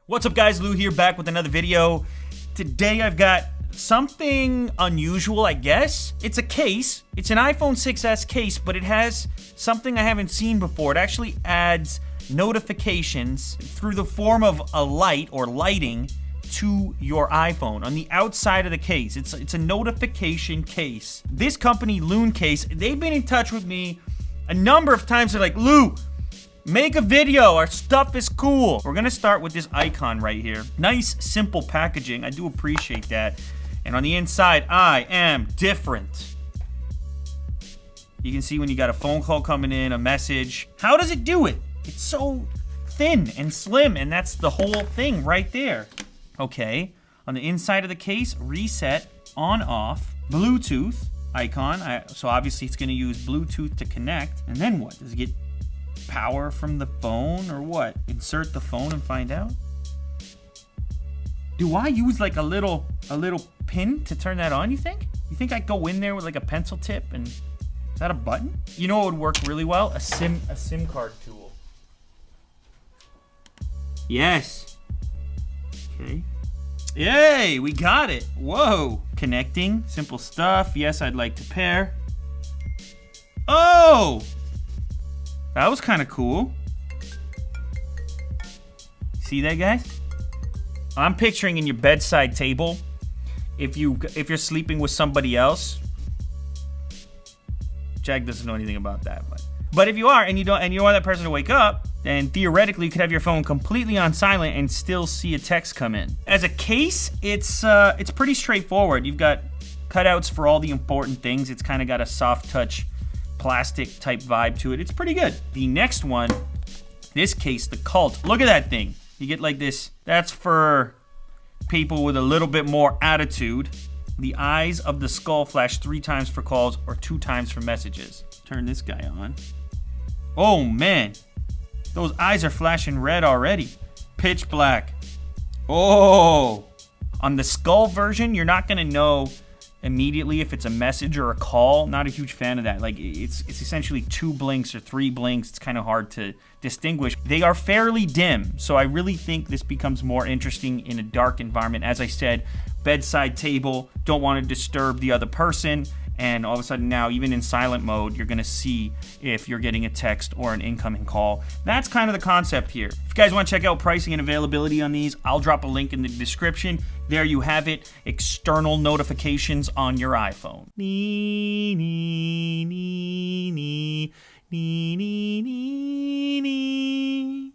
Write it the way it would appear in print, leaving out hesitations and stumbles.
What's up guys, Lou here, back with another video. Today I've got something unusual, I guess. It's a case. It's an iPhone 6s case, but it has something I haven't seen before. It actually adds notifications through the form of a light or lighting to your iPhone on the outside of the case. It's a notification case. This company, Loon Case, they've been in touch with me a number of times. They're like, Lou, make a video, our stuff is cool. We're gonna start with this icon right here. Nice, simple packaging, I do appreciate that. And on the inside, I am different. You can see when you got a phone call coming in, a message. How does it do it? It's so thin and slim, and that's the whole thing right there. Okay, on the inside of the case, reset, on, off, Bluetooth icon. So obviously it's gonna use Bluetooth to connect. And then what? Does it get power from the phone or what? Insert the phone and find out. Do I use like a little pin to turn that on, you think? You think I go in there with like a pencil tip and is that a button? You know what would work really well? A SIM card tool. Yes. Okay. Yay, we got it. Whoa. Connecting, simple stuff. Yes, I'd like to pair. Oh! That was kind of cool. See that, guys? I'm picturing in your bedside table, if you're sleeping with somebody else. Jack doesn't know anything about that, but if you are and you want that person to wake up, then theoretically you could have your phone completely on silent and still see a text come in. As a case, it's pretty straightforward. You've got cutouts for all the important things. It's kind of got a soft touch plastic type vibe to it. It's pretty good. The next one, this case, the Cult. Look at that thing. You get like this. That's for people with a little bit more attitude. The eyes of the skull flash 3 times for calls or 2 times for messages. Turn this guy on. Oh man, those eyes are flashing red already. Pitch black. Oh, on the skull version, you're not gonna know immediately if it's a message or a call. Not a huge fan of that. Like it's essentially 2 blinks or 3 blinks. It's kind of hard to distinguish. They are fairly dim, so I really think this becomes more interesting in a dark environment. As I said, bedside table, don't want to disturb the other person, and all of a sudden now, even in silent mode, you're gonna see if you're getting a text or an incoming call. That's kind of the concept here. If you guys want to check out pricing and availability on these, I'll drop a link in the description. There you have it, external notifications on your iPhone. Nee, nee, nee, nee, nee, nee, nee, nee.